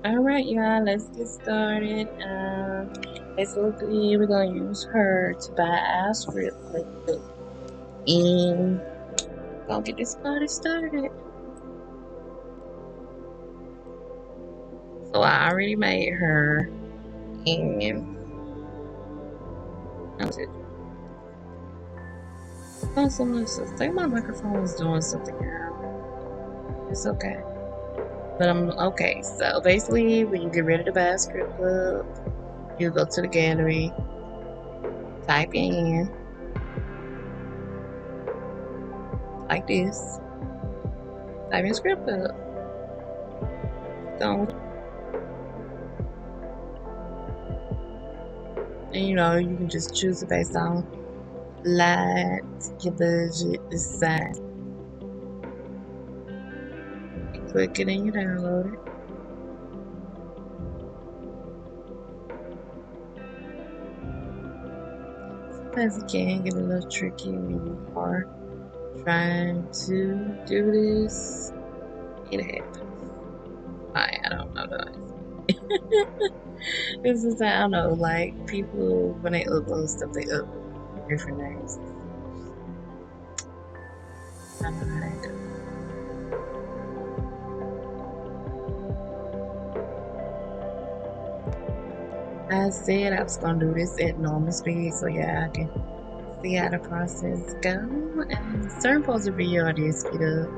Alright, y'all, let's get started. Basically, we're gonna use her to buy our script and gonna get this party started. So I already made her, and that's it. Oh, someone says, I think my microphone is doing something now. It's okay. But I'm okay. So basically, when you get ready to buy a script book, you go to the gallery, type in like this, type in script book. Don't, and you can just choose it based on light, your budget, the size. You click it and you download it. Sometimes it can get a little tricky when you are trying to do this. It happens. I don't know though. This is I don't know, like people when they upload stuff they upload different names. I don't know how they do. I said I was gonna do this at normal speed, so yeah, I can see how the process go. And certain parts of the video I did speed up.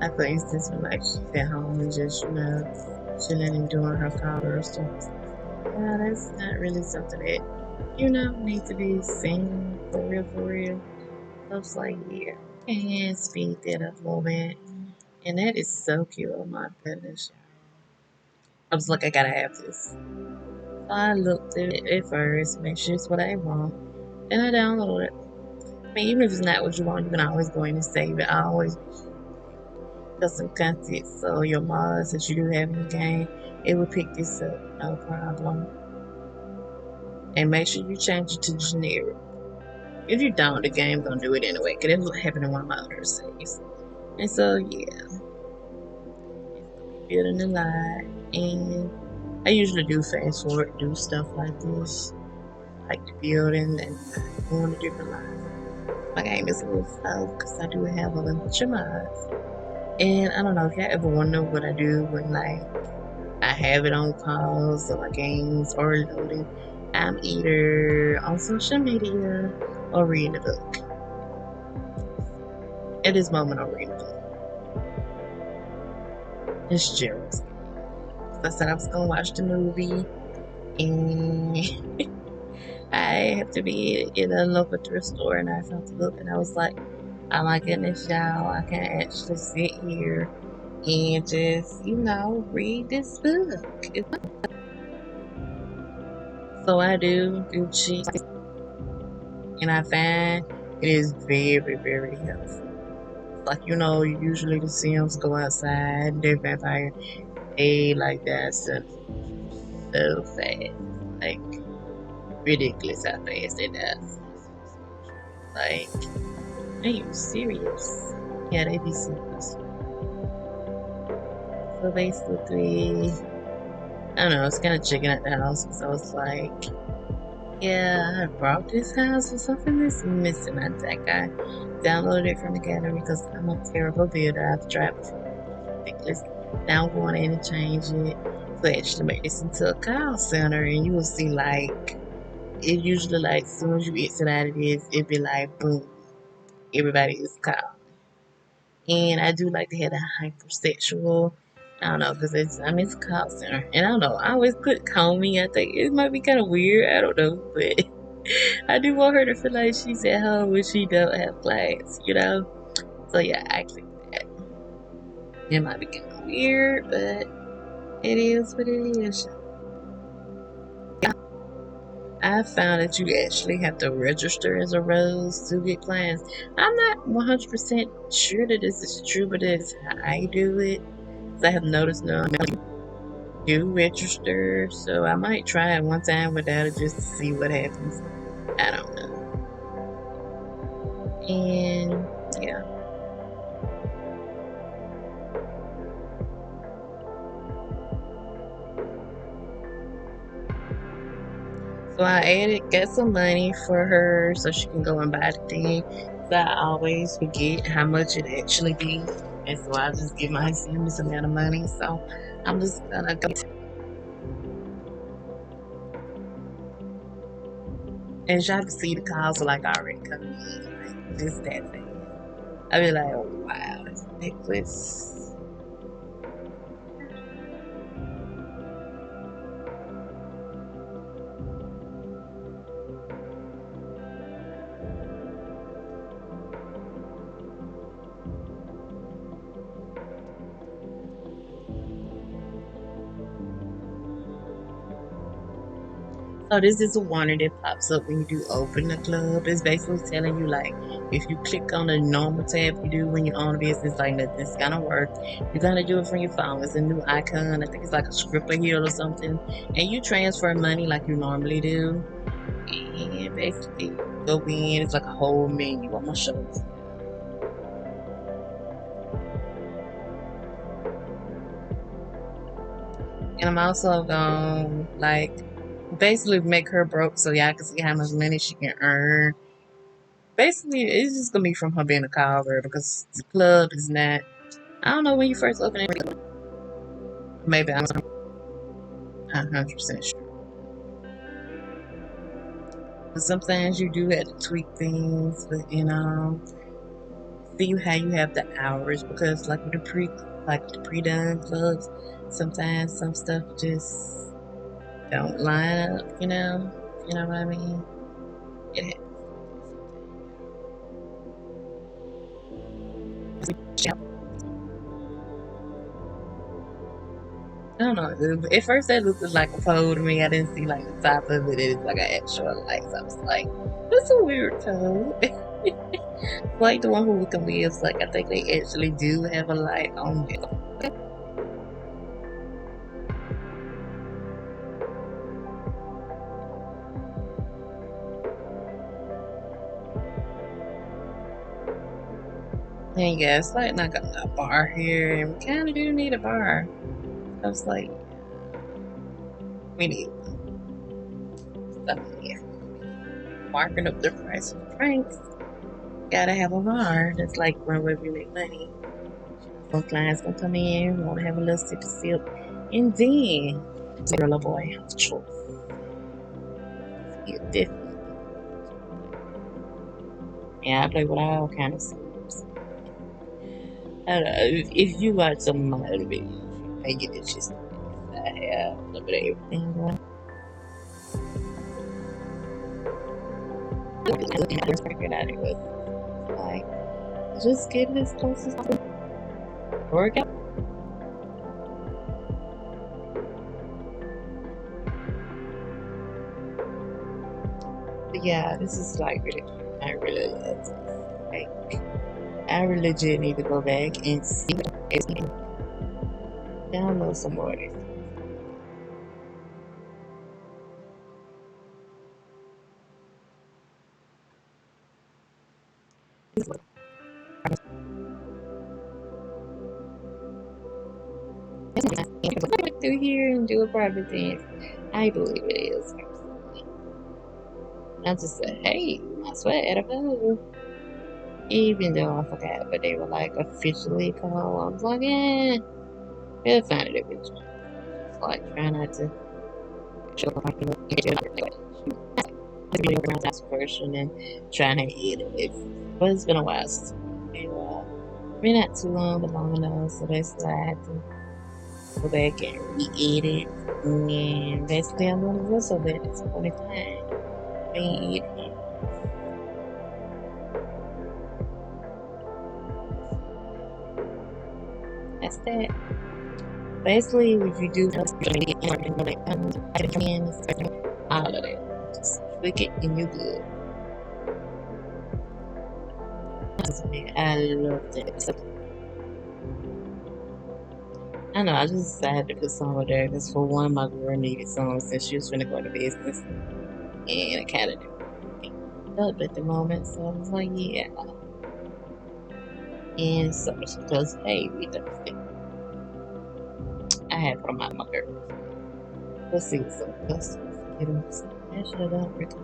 Like for instance, when like she's at home and just chilling and doing her powder stuff. Yeah, that's not really something that needs to be seen for real, for real. I was like, yeah, and speed that up a little bit, and that is so cute. Oh my goodness, I was like, I gotta have this. So I looked at it at first, make sure it's what I want, and I downloaded it. I mean, even if it's not what you want, you can always go in and save it. I always custom content, so your mods that you do have in the game, it will pick this up, no problem. And make sure you change it to generic. If you don't, the game gonna do it anyway, because that's what happened in one of my other saves. And so, yeah, building the lot, and I usually do fast forward, do stuff like this, like the building and going to different lots. My game is a little slow because I do have a bunch of mods. And I don't know if y'all ever wonder what I do when like I have it on pause so my games are loading. I'm either on social media or reading a book. At this moment, I'm reading a book. It's Gerald's. I said I was gonna watch the movie, and I have to be in a local thrift store, and I found the book, and I was like, "Oh my goodness, y'all! I can't actually sit here and just read this book." So I do Gucci, and I find it is very, very helpful. Like usually the Sims go outside, they're vampire, they like that so fast, like ridiculous how fast they die. Like, are you serious? Yeah, they be serious. So basically, I don't know, it's kind of checking out the house because I was like, yeah, I brought this house for something that's missing. I think I downloaded it from the gallery because I'm a terrible builder. I've tried before. It's ridiculous. Now I'm going in and change it to actually make this into a call center, and you will see like it usually like as soon as you exit out of this, it'd be like boom, everybody is calling. And I do like to have a hypersexual. I don't know, because it's a call center. And I don't know, I always put call me. I think it might be kind of weird. I don't know, but I do want her to feel like she's at home when she don't have class. So yeah, I click that. It might be kind of weird, but it is what it is. I found that you actually have to register as a rose to get clients. I'm not 100% sure that this is true, but it's how I do it. I have noticed now do register, so I might try it one time without it just to see what happens. I don't know. And yeah. So I added, got some money for her so she can go and buy the thing. So I always forget how much it actually be. And so I just give my family this amount of money. So I'm just gonna go. As y'all can see, the calls are like already coming in. Like, just that fast. I be like, oh wow, this necklace. So this is a warning that pops up when you do open the club. It's basically telling you like if you click on the normal tab you do when you own a business, like nothing's gonna work. You gotta do it from your phone. It's a new icon. I think it's like a script here or something. And you transfer money like you normally do. And basically go in, it's like a whole menu. I'm gonna show you. And I'm also gonna like basically make her broke so y'all can see how much money she can earn. Basically, it's just gonna be from her being a caller because the club is not. I don't know when you first open it. Maybe I'm not 100% sure. But sometimes you do have to tweak things, but see how you have the hours because like the pre-done clubs, sometimes some stuff just don't line up. You know what I mean. It happens. I don't know. At first, that looked like a pole to me. I didn't see like the top of it. It's like an actual light. So I was like, "That's a weird code." Like the one who can lives. Like I think they actually do have a light on it. And yeah, it's like not got a bar here, and we kind of do need a bar. I was like, we need something here. Marking up the price of drinks. Gotta have a bar. That's like one way we make money. Some clients gonna come in, want to have a little sip of sip, and then little boy has a choice. Yeah, definitely. Yeah, I play with all kind of sips. I don't know if you watch some of my other videos, you may get the gist of it. I have a little bit of everything going. Looking at this record out, it was like just getting as close as possible. Workout. But yeah, this is like really cute. I really love this. Like, I really legit need to go back and see and download some more of this. Through here and do a private dance. I believe it is. I just said, hey, I swear, at a photo. Even though I forgot what they were like officially called, I was like, eh, we'll find it eventually. Just like trying not to show like this version and trying to edit it. But it's been a while since I mean, not too long, but long enough. So basically, I had to go back and re-edit. And basically, I'm gonna whistle at this point in time. Being edited. That's that. Basically, if you do all of that, just click it and you good. I love that. So, I know, I just decided to put some over there because for one, my girl needed some since she was finna go into business. And I kind of up at the moment, so I was like, yeah. And so she goes, hey, we Thursday. I had put them out my girl. Let's see what's up. Customers get them. Actually, I don't recall.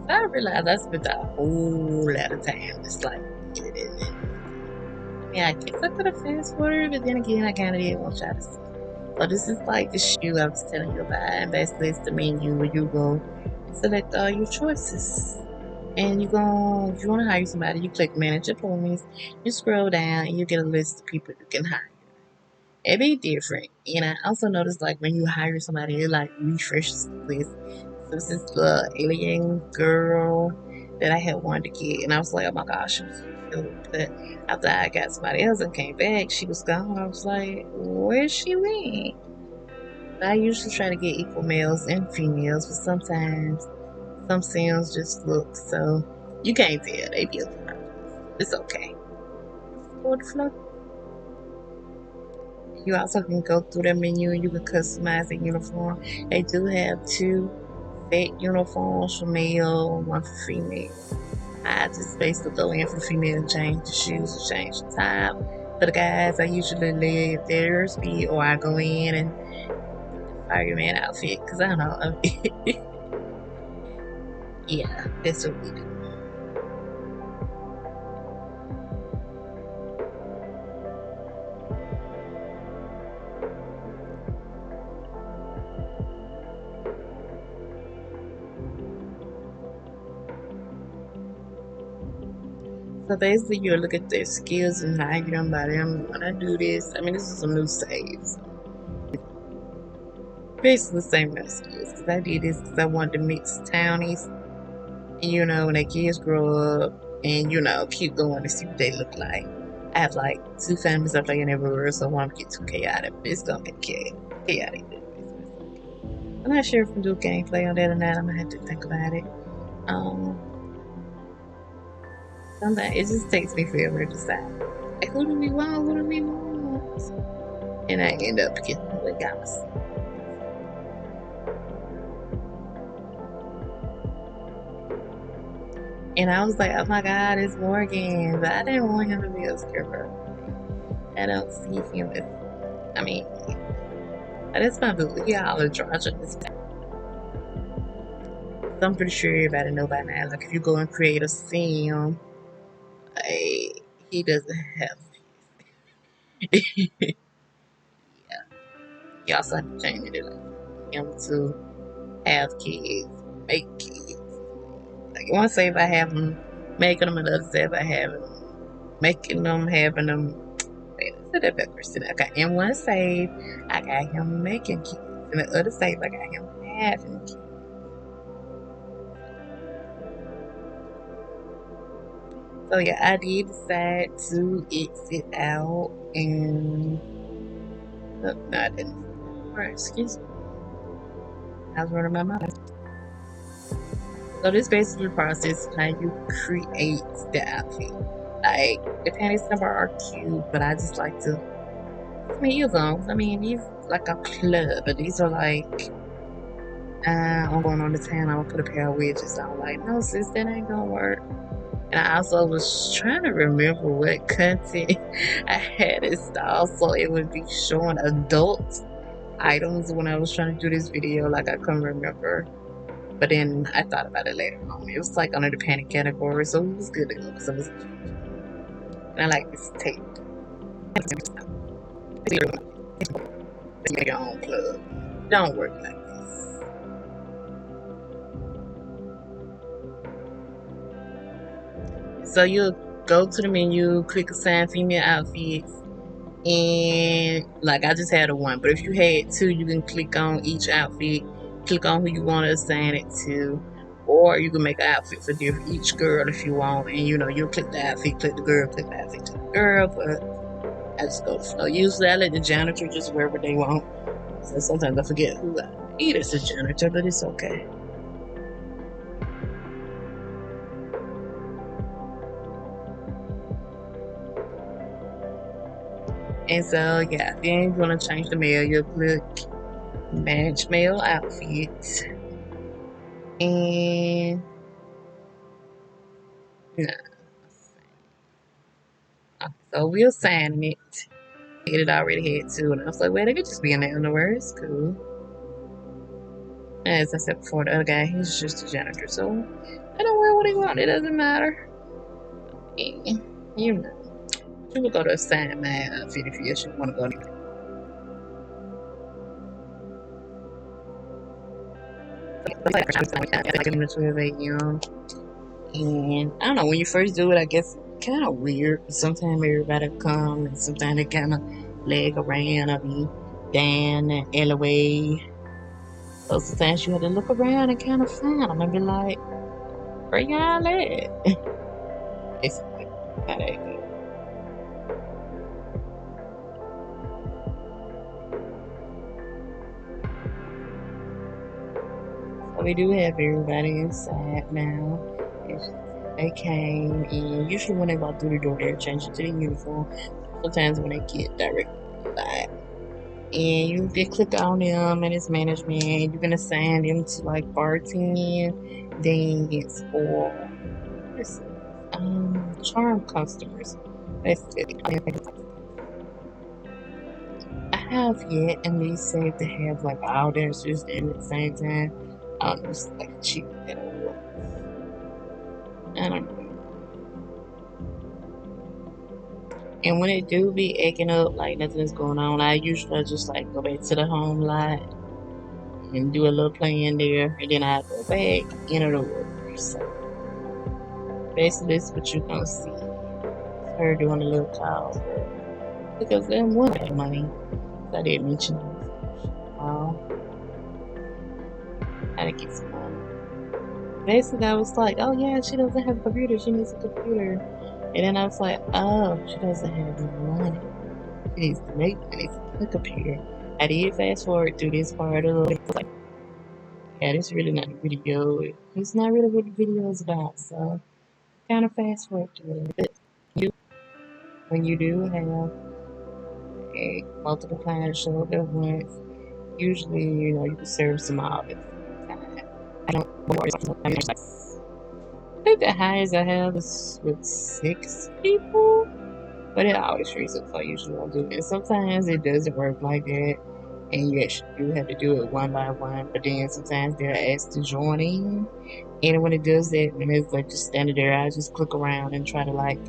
So I realized I spent a whole lot of time just like editing it. Yeah, I guess I could have fast forwarded, but then again, I kind of didn't want y'all to see. So this is like the shoe I was telling you about, and basically it's the menu where you go and select all your choices. And if you want to hire somebody, you click manage employees, you scroll down, and you get a list of people you can hire. It be different. And I also noticed like when you hire somebody, it like refreshes the list. So it's this alien girl that I had wanted to get, and I was like, oh my gosh, she was so cute. But after I got somebody else and came back, she was gone. I was like, where's she went? I usually try to get equal males and females, but sometimes some Sims just look so you can't tell. They be a little. It's okay. Go with the flow. You also can go through the menu and you can customize the uniform. They do have two set uniforms for male, one for female. I just basically go in for female and change the shoes or change the top. For the guys, I usually leave theirs be or I go in and the fireman outfit because I don't know. Yeah, that's what we do. So basically, you look at their skills and hire them by them. When I do this, I mean, this is a new save. So basically, the same as skills. Because I did this because I wanted to mix townies. And, when their kids grow up and, keep going to see what they look like. I have like two families that play in everywhere, so I want to get too chaotic. But it's going to get chaotic. I'm not sure if we do gameplay on that or not. I'm going to have to think about it. Um, Sometimes it just takes me forever to decide. Like, who do we want? Who do we want? And I end up getting what got us. And I was like, oh my God, it's Morgan. But I didn't want him to be a scarecrow. I don't see him as, I mean, that's my boo. He all androgynous. I'm pretty sure everybody know by now. Like, if you go and create a sim, he doesn't have. Yeah. You also have to change it, like, him to have kids, make kids. Like, one say if I have him making them, another say if I have him making them, having them. Wait, I said that backwards. Okay, in one save, I got him making kids. In the other save, I got him having kids. So yeah, I did decide to exit out and no, I didn't. Alright, excuse me. I was running my mouth. So this basically the process how you create the outfit. Like the panties number are cute, but I just like to earphones. I mean, these like a club, but these are like I'm going on the town. I'm gonna put a pair of wedges on. Like, no, sis, that ain't gonna work. And I also was trying to remember what content I had installed so it would be showing adult items when I was trying to do this video. Like, I couldn't remember. But then I thought about it later on. It was like under the panic category, so it was good to go because it was. And I like this tape. Your own club. Don't work like this. So you'll go to the menu, click assign female outfits, and like I just had a one, but if you had two, you can click on each outfit, click on who you want to assign it to, or you can make an outfit for each girl if you want, and you'll click the outfit, click the girl, click the outfit, click the girl, but I just go to flow. Usually I let the janitor just wear what they want. So sometimes I forget who I need as a janitor, but it's okay. And so yeah, then you're gonna change the mail. You'll click match mail outfit, and no, so we'll sign it. It already had two, and I was like, well, they could just be in the underwear. It's cool. As I said before, the other guy, he's just a janitor, so I don't wear what he want. It doesn't matter. And, you know, you would go to sign my outfit if you actually want to go. Like, I'm 12 a.m. And I don't know, when you first do it, I guess kind of weird. Sometimes everybody come, and sometimes they kind of leg around or be down the alleyway. So sometimes you have to look around and kind of find them and be like, where y'all at? Basically, how they go. So we do have everybody inside now. It's just, they came, and usually when they walk through the door, they're changing to the uniform. Sometimes when they get directly inside, and you can click on them and it's management. You can assign them to like bartend, dance, or what is it? Charm customers. Basically, I have yet, and they say to have like all dancers in at the same time. I don't know, it's like cheap that work. I don't know. And when they do be acting up like nothing's going on, I usually just like go back to the home lot and do a little playing there, and then I go back into the work. So basically, this is what you're gonna see. It's her doing a little call because they want that money. So I didn't mention it. How to get some money. Basically, I was like, oh yeah, she doesn't have a computer. She needs a computer. And then I was like, oh, she doesn't have any money. She needs to make money to get a computer. I did fast forward through this part of it. Like, yeah, this is really not a video. It's not really what the video is about. So kind of fast forward through it. But you, when you do have a multiple clients show up at once, usually you can serve some all at the same time. I don't worry about I think the highest I have is with 6 people, but it always frees up, so I usually don't do it. And sometimes it doesn't work like that, and you actually do have to do it one by one, but then sometimes they're asked to join in. And when it does that, when it's like just standing there, I just click around and try to like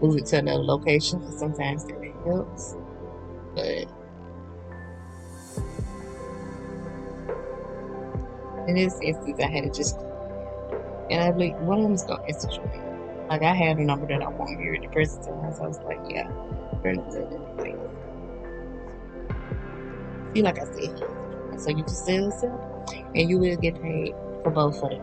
move it to another location, because sometimes that helps. But in this instance, I had to just click. And I believe one of them's going to instant join. Like I had a number that I want here at the present time, so I was like, yeah, we're not letting anybody else. See, like I said, so you just sell yourself, and you will get paid for both of them.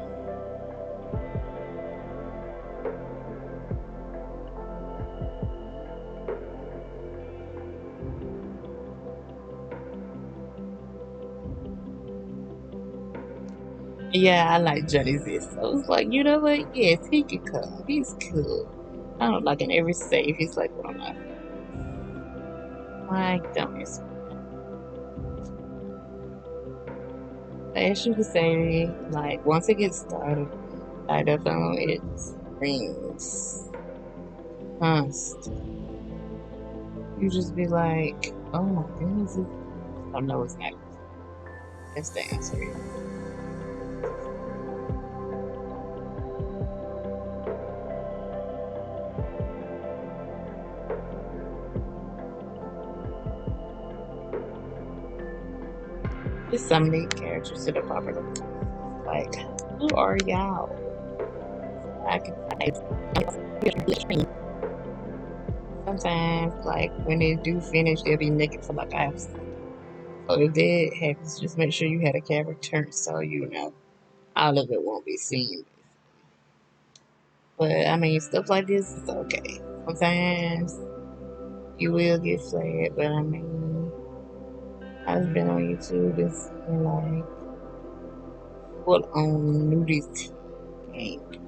Yeah, I like Johnny Zest. So I was like, you know what? Yes, he can come. He's cool. I don't like in every save. He's like one of my like don't miss. As you can say, like once it gets started, like the phone it rings constant. You just be like, oh my goodness, oh no, it's not. That's the answer. There's so many characters to the property. Like, who are y'all? I can sometimes, like, when they do finish, they'll be naked for like half. So if that happens, just make sure you had a character so all of it won't be seen. But I mean, stuff like this is okay. Sometimes you will get flagged, but I mean, I've been on YouTube and seen like full on nudity. And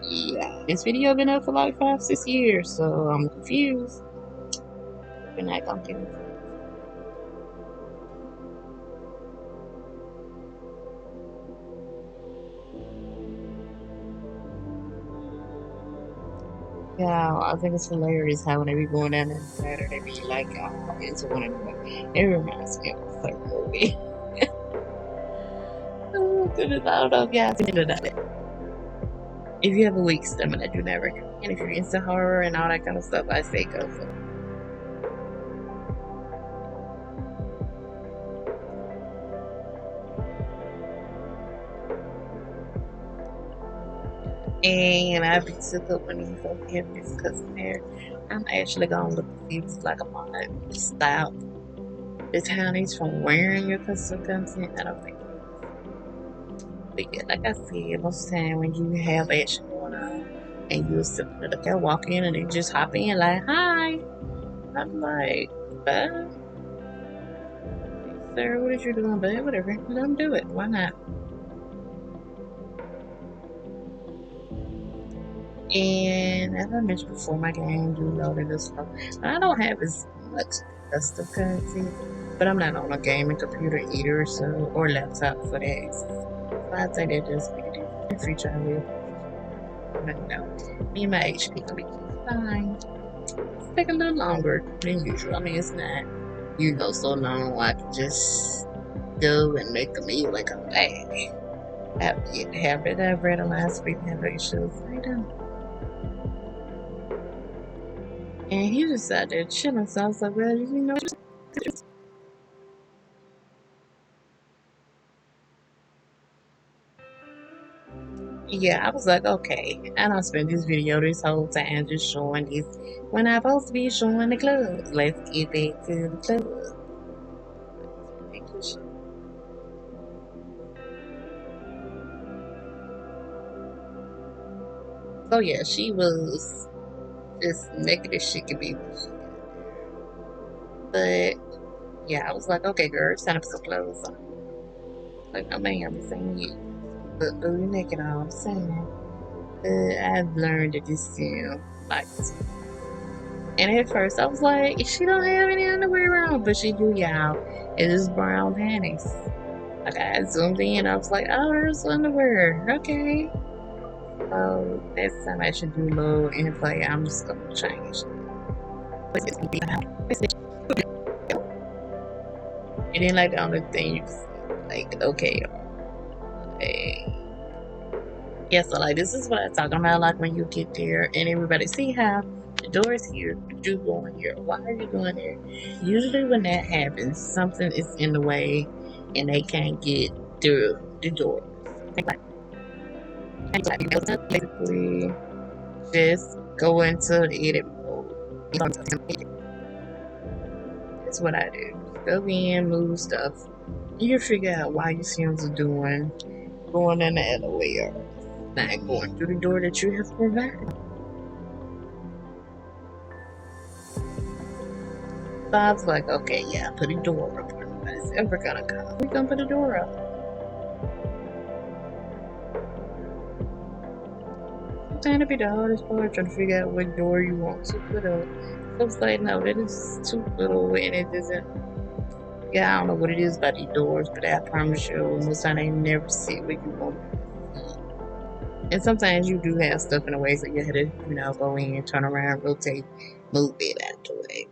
yeah, this video been up for like 5, 6 years, so I'm confused. You're not gonna get into it. Yeah, I think it's hilarious how when they be going down in the ladder, they be like into one another. It reminds me of a certain movie. Oh goodness, I don't know if y'all seen it or not. If you have a weak stomach, I do not recommend. If you're into horror and all that kind of stuff, I say go for it. And I be took up when he's so heavy this custom hair. I'm actually gonna look to see if it's like a mod style. The town is from wearing your custom content. I don't think it is. But yeah, like I said, most of the time when you have action going on and you're sitting at the car, walk in and they just hop in like, hi. I'm like, bye. Sir, what is you doing, bud? Whatever. Let them do it. Why not? And as I mentioned before, my game do loading this stuff. I don't have as much custom content, but I'm not on a gaming computer either, so or laptop for that. So I think that just make a difference. In the future, I will. But no, me and my HP gonna be just fine. It's taking a little longer than usual. I mean, it's not, so long. I can just go and make a meal and come back. I have yet to have it. I've read a last week have issues. I don't. And he just sat there chilling. So I was like, well, yeah, I was like, okay. I don't spend this video this whole time just showing this when I'm supposed to be showing the club. Let's get back to the club. So yeah, she was just naked as she could be when she got there. But yeah, I was like, okay, girl, it's time to put some clothes on. Like, no, ma'am, this ain't you. But you're naked all the time. I've learned that this, like, and at first I was like, she don't have any underwear on, but she do, y'all. It is brown panties. Like I zoomed in, I was like, oh, there's underwear. Okay. So next time I should do a little interplay, I'm just gonna change. And then like the only thing you can see, like, okay, yeah, so like this is what I'm talking about, like when you get there and everybody see how the door is here, you go in here. Why are you going there? Usually when that happens, something is in the way and they can't get through the door. Basically just go into the edit mode. That's what I do. Go in, move stuff. You figure out why your Sims are doing going in the elevator, not going through the door that you have provided. So I was like, okay, yeah, put a door up. Nobody's ever gonna come. We gonna put a door up. Sometimes it be the hardest part trying to figure out what door you want to put up. So I was like, no, that is too little and it doesn't. Yeah, I don't know what it is about these doors, but I promise you, most time they never sit where you want them to sit. And sometimes you do have stuff in the way, so you had to, go in, turn around, rotate, move it out the way.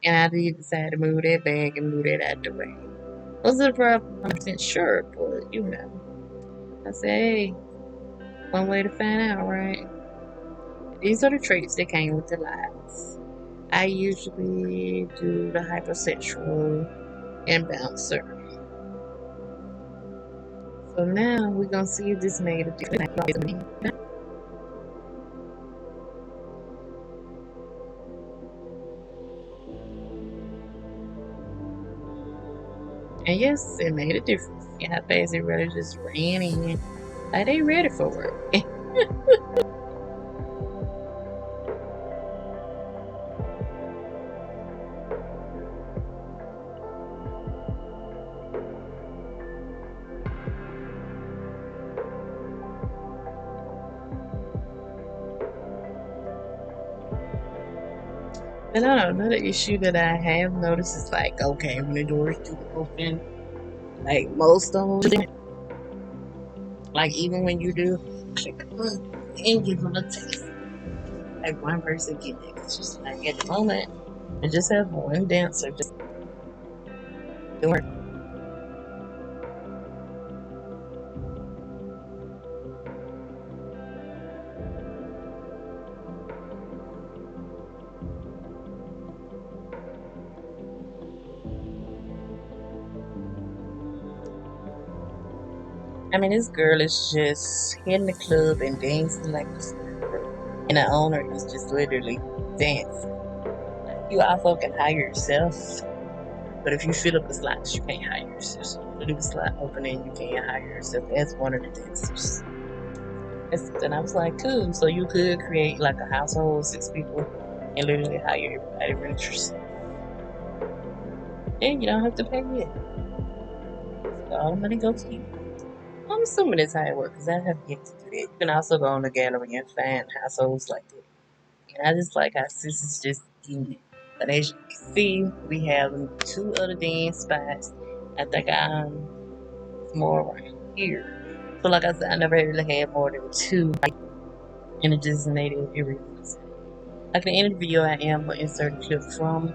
And I did decide to move that bag and move that out the way. Wasn't probably 100% sure, but I said, hey, one way to find out, right? These are the traits that came with the lives. I usually do the hypersexual and bouncer. So now we're gonna see if this made a difference. And yes, it made a difference. Yeah, how fast it really just ran in. Like they ready for it. And I don't know, another issue that I have noticed is like, okay, when the doors do open, like most of them, like even when you do click on and give them a taste, like one person getting it, it's just like at the moment, I just have one dancer just doing. I mean, this girl is just hitting the club and dancing like a stripper, and the owner is just literally dancing. Like, you also can hire yourself, but if you fill up the slots, you can't hire yourself. So you leave the slot open and you can't hire yourself as one of the dancers. And I was like, cool. So you could create like a household of 6 people and literally hire everybody, rent yourself. And you don't have to pay it. So all the money goes to you. I'm assuming that's how it works because I have yet to do that. You can also go on the gallery and find households like that. And I just like how sis is just getting it. But as you can see, we have 2 other dance spots. I think it's more right here. So like I said, I never really had more than 2 in a designated area. Like in the end of the video, I am going to insert a clip from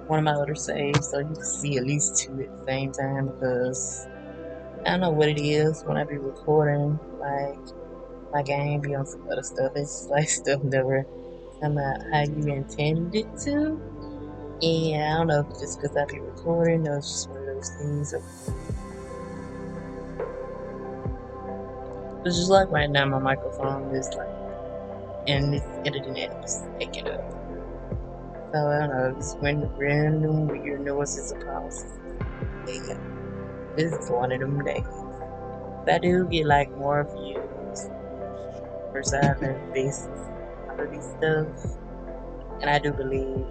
one of my other saves so you can see at least 2 at the same time because I don't know what it is when I be recording. Like my game be on some other stuff. It's like stuff never come out how you intended it to. And I don't know if it's just because I be recording or it's just one of those things. It's just like right now my microphone is like, and it's editing it, just take it up. So I don't know, it's when random weird noises or pauses. Yeah, this is one of them days. But I do get like more views for having basic quality stuff. And I do believe,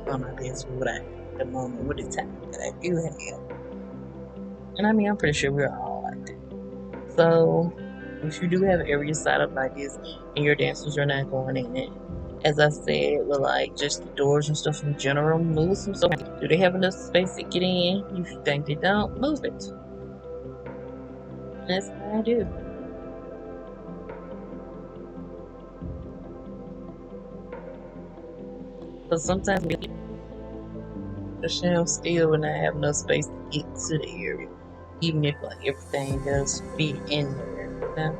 on my best with what I have at the moment, with the time that I do have. And I mean, I'm pretty sure we're all like that. So, if you do have areas set up like this and your dancers are not going in it, as I said, with like just the doors and stuff in general, move some stuff. Do they have enough space to get in? If you think they don't, move it. And that's what I do. But sometimes the shelf still will not have enough space to get to the area, even if like everything does fit in there. You know?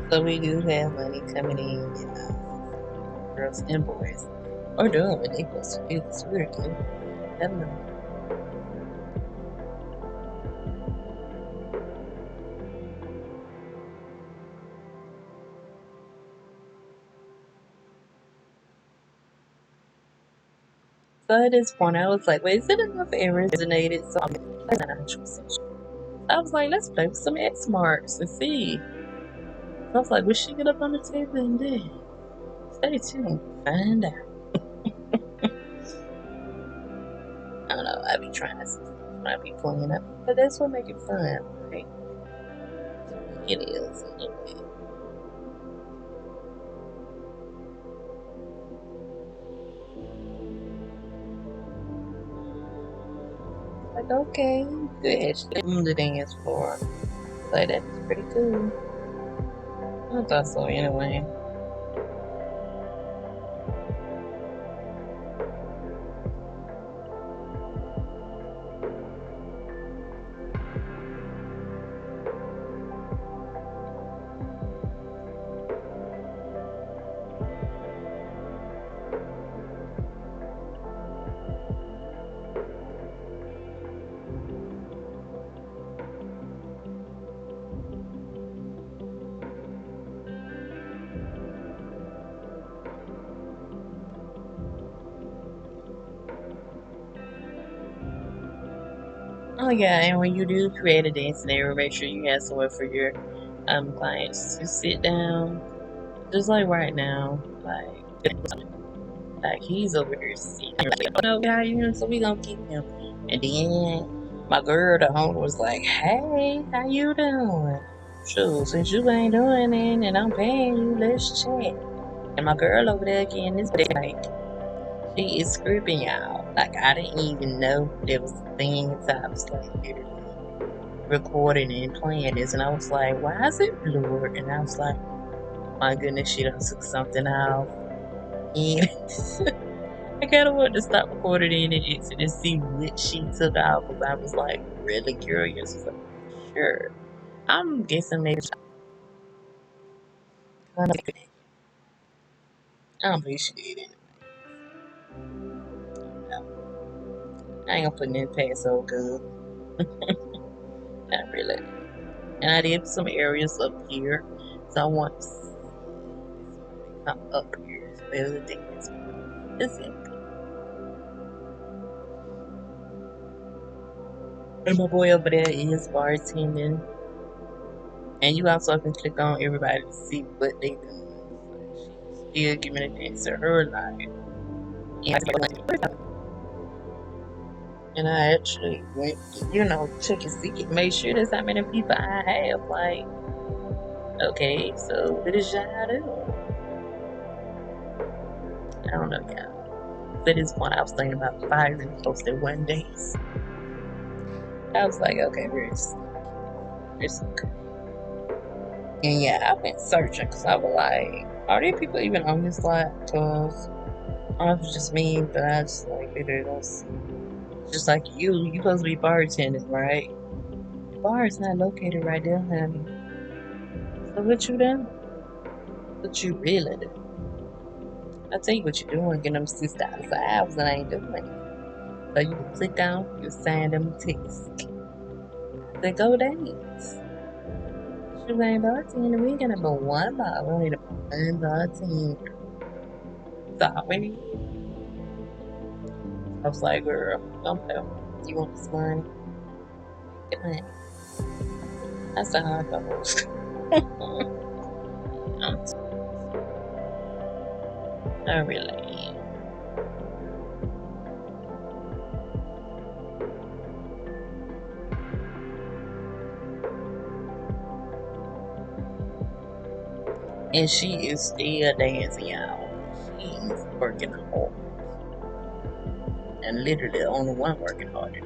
So we do have money coming in, girls and boys are doing what they supposed to do because we're good. Never know. So at this point, I was like, wait, is it enough areas resonated? So I'm not 100% sure. I was like, let's play with some X marks and see. So I was like, will she get up on the table and then stay tuned, find out. I don't know. I be trying some stuff when I be playing up, but that's what make it fun, right? It is anyway. Like, okay, good. Actually, the dance floor. Like, that's pretty cool. I thought so anyway. Oh yeah, and when you do create a dance scenario, make sure you have somewhere for your clients to sit down. Just like right now, like he's over here sitting. Like, oh no, how you know? So we gonna keep him. And then my girl, the owner, was like, "Hey, how you doing? Sure, since you ain't doing it and I'm paying you, let's chat." And my girl over there again is like, she is scripting y'all. Like I didn't even know there was a thing. So I was like literally recording and playing this, and I was like, "Why is it blurred?" And I was like, "My goodness, she done took something off." And I kind of wanted to stop recording in and exit and see what she took out because I was like really curious. So sure, I'm guessing maybe I don't believe she did it. I ain't gonna put it in past so good. Not really. And I did some areas up here, so I want to see come up here as well as dance. It's it. And my boy over there is bartending. And you also can click on everybody to see what they do. So she's still giving a dance to her life. And I actually went, check and see it, make sure that's how many people I have. Like, okay, so what is y'all doing? I don't know, y'all. At this point, I was thinking about firing posted one day. I was like, okay, it's okay. And yeah, I've been searching because I was like, are there people even on this lot? Because I was just me, but I just like literally don't see. Just like you supposed to be bartending, right? The bar is not located right there, honey. So what you doing? What you really do? I tell you what you're doing, getting them $6 an hour and I ain't doing it. So you can click on, you sign them text. They go dance. You ain't bartending, we ain't got number one bar. We only need one bartender. That's all we need. I was like, girl, don't play with me. You want this money? Get money. That's how it goes. I really am. And she is still dancing, y'all. She's working hard. And literally the only one working harder.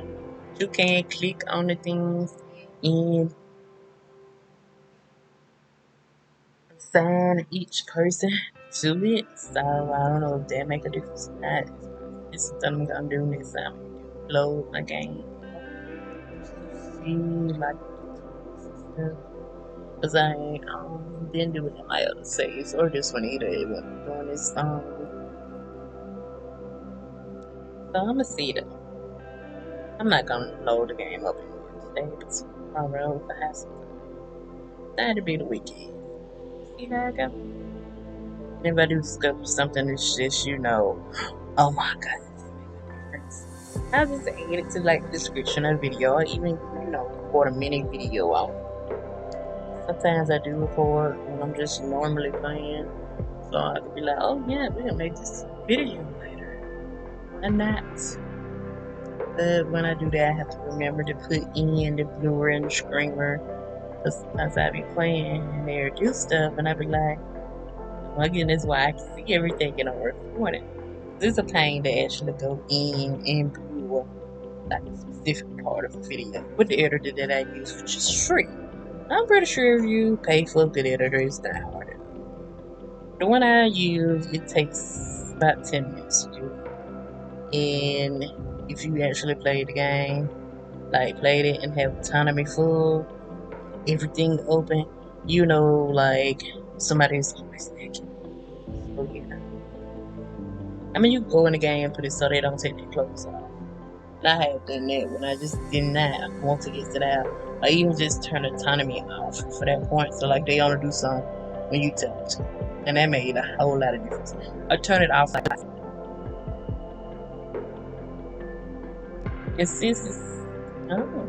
You can click on the things and assign each person to it. So I don't know if that make a difference or not. This is what I'm gonna do next time. Load my game. See like stuff. Cause I ain't didn't do it in my other saves or this one either. Even doing this so I'ma see that. I'm not gonna load the game up today, but tomorrow if I have some time. That'd be the weekend. See how I go? And if I do discover something that's just, oh my god, I just add it to like the description of the video or even, record a mini video on it. Sometimes I do record when I'm just normally playing. So I could be like, oh yeah, we can make this video later. Why not? But when I do that, I have to remember to put in the bluer and the screamer. Because sometimes I be playing and they do stuff and I be like, oh my goodness, why I can see everything and I'm recording. This is a pain to actually go in and blur like a specific part of a video with the editor that I use, which is free. I'm pretty sure if you pay for a good editor, it's not hard. The one I use, it takes about 10 minutes to do. And if you actually play the game, like played it and have autonomy full, everything open, like somebody's always naked. So yeah. I mean, you go in the game and put it so they don't take their clothes off. And I have done that when I just did not want to get it out. I even just turn autonomy off for that point. So like they only do something when you tell them to. And that made a whole lot of difference. I turn it off like and since it's oh,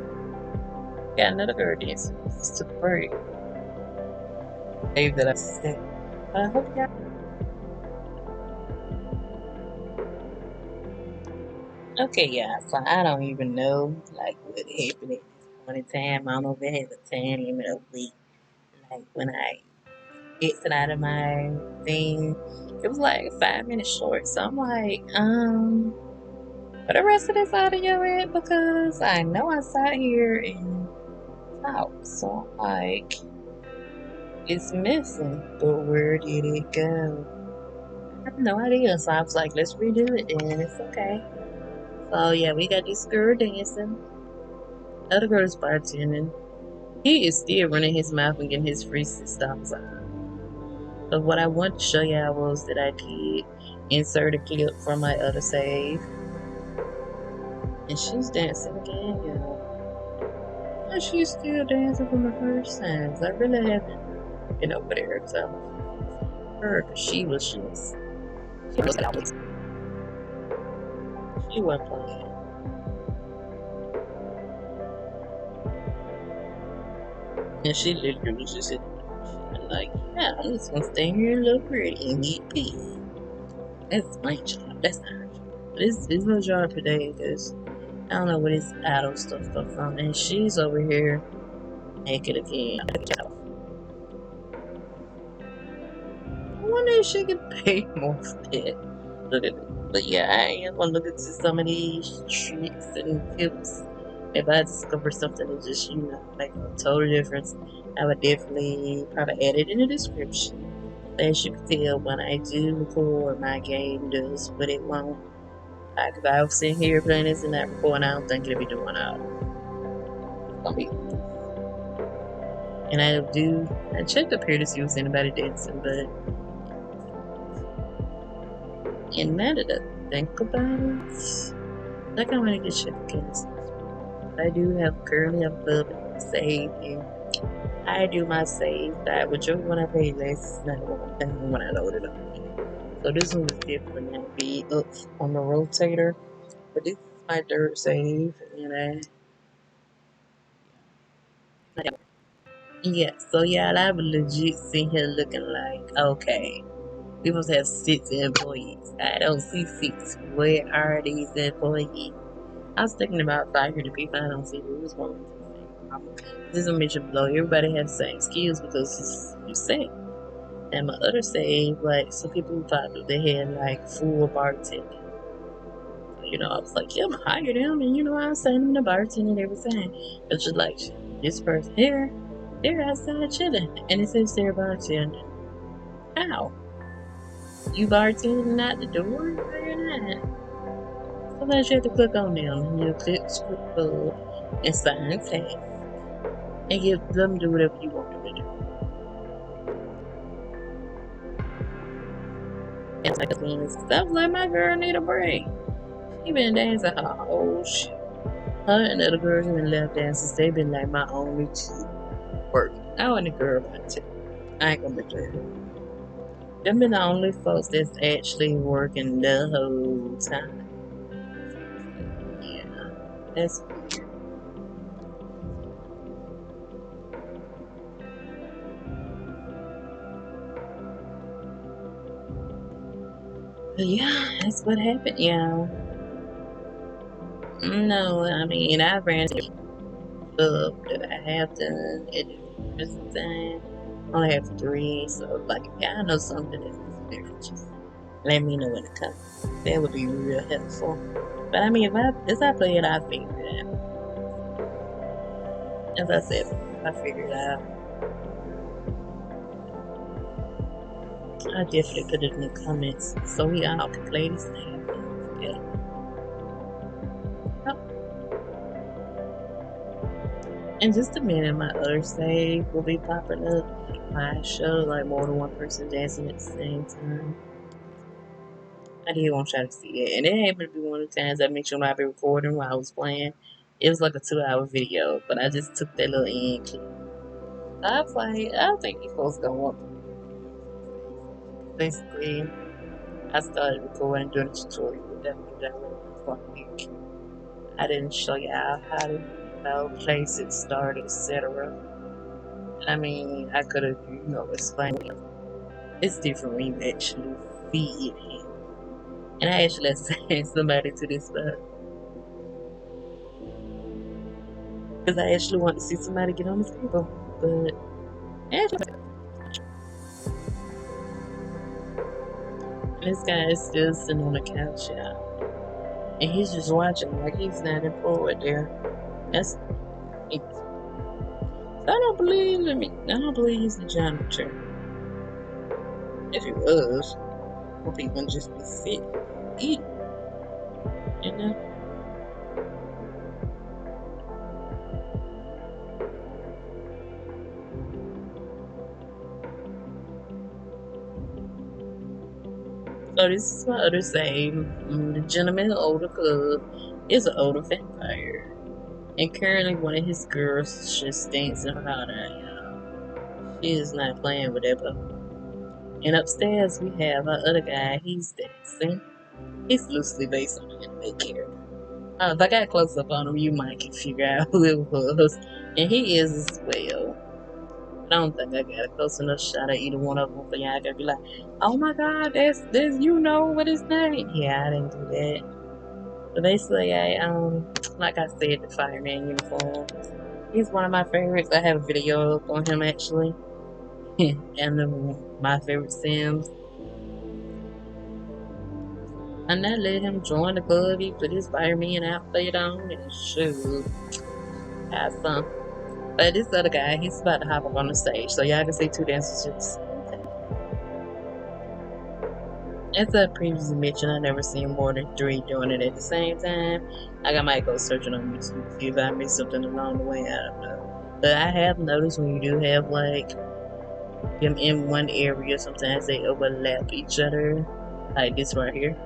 got another girl dancing. This took a break. Save that I said. But I hope y'all Okay, yeah, so I don't even know like what happened at this point in time. I don't know if it has a time limit of week. Like when I exit out of my thing, it was like 5 minutes short. So I'm like, where the rest of this audio at? Because I know I sat here and talked. So I'm like, it's missing. But where did it go? I have no idea. So I was like, let's redo it then. It's okay. So yeah, we got this girl dancing. Other girl is bartending. He is still running his mouth and getting his free stuff. But what I want to show y'all was that I did insert a clip from my other save. And she's dancing again, y'all. And she's still dancing from the first times. I really haven't been over there, so her, she was out. She wasn't playing. And she literally was just sitting there. Like, yeah, I'm just gonna stay here and look pretty and eat pee. That's my job. That's not her job. But it's her job today because I don't know where this idol stuff come from. And she's over here naked again. I wonder if she could pay more for that. Look at it. But yeah, I am gonna look into some of these tricks and tips. If I discover something that just, make a total difference, I would definitely probably add it in the description. As you can tell, when I do record, my game does what it won't. Like if I was sitting here playing this and not recording, I don't think it'll be doing all. It's gonna be. And I checked up here to see if anybody dancing, but and now that I think about it, I can really get checked again. I do currently have a club saved, and I do my save that whichever one I pay less is not the one I'm paying when I load it up. So this one is definitely gonna be up on the rotator, but this is my third save, and yeah, so yeah, I would legit sit here looking like, okay, we supposed to have 6 employees. I don't see 6. Where are these employees? I was thinking about firing the people I don't see who's going to the same problem. This is a mention below. Everybody has the same skills because you say. And my other say, like, some people who thought that they had like full bartending. I was like, yeah, I'm gonna hire them, and I'll send them to bartending every time. It's just like this person here, they're outside chilling, and it says they're bartending. How? You bartending out the door? No, you're not. Sometimes you have to click on them, and you click script club and sign text, and give them do whatever you want them to do. And like stuff like my girl need a break. She been dancing her whole shit. Her and the other girls have been left dancers. They been like my only two work. I want a girl about two. I ain't gonna be there. Them been the only folks that's actually working the whole time. Yeah, that's weird. But yeah, that's what happened, y'all. No, I mean I ran to club that I have done at the present time. I only have 3, so like if y'all know something that is different, just let me know in the comments. That would be real helpful. But I mean, as I play it, I figure it out. As I said, I figure it out. I definitely put it in the comments so we all can play this thing together. Yep. In just a minute, my other save will be popping up. I show like more than one person dancing at the same time. I did want y'all to see it. And it happened to be one of the times I mentioned when I be recording while I was playing. It was like a 2-hour video, but I just took that little end clip. I was like, I don't think these folks gonna want to. Basically, I started recording during the tutorial with that one that quick. I didn't show y'all how to, place it, start, etc. I mean, I could have, explained it. It's different when you actually see it. And I actually assigned somebody to this stuff. because I actually want to see somebody get on the table. But actually, this guy is still sitting on the couch, yeah, and he's just watching like he's not employed there. That's it. I don't believe I don't believe he's the janitor. If he was, hope he wouldn't just be sick. Eat, you know. So this is my other same. The gentleman in the older club is an older vampire. And currently one of his girls just dancing her heart out, y'all. She is not playing with that puppy. And upstairs we have our other guy, he's dancing. He's loosely based on an anime character. If I got close up on him, you might can figure out who it was. And he is as well. I don't think I got a close enough shot at either one of them for y'all to be like, oh my god, that's you know what his name. Yeah, I didn't do that. But basically, like I said, the fireman uniform. He's one of my favorites. I have a video up on him actually, and my favorite Sims. And I let him join the club. He put his fireman outfit on and shoot, have some. But this other guy, he's about to hop up on the stage, so y'all can see two dancers at the same time. As I previously mentioned, I never seen more than three doing it at the same time. Like I might go searching on YouTube to see if I missed something along the way. I don't know. But I have noticed when you do have like them in one area, sometimes they overlap each other. Like this right here.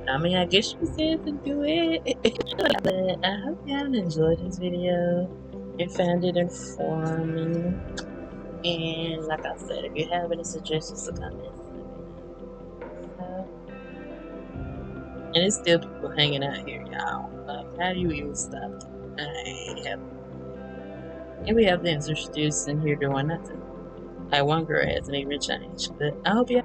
I mean, I guess you said to do it. But I hope y'all enjoyed this video and found it informative. And like I said, if you have any suggestions or comments, let me know. So, and it's still people hanging out here, y'all. Like, how do you even stop them? I have. And we have dancers still sitting here doing nothing. Like, one girl hasn't even changed. But I hope y'all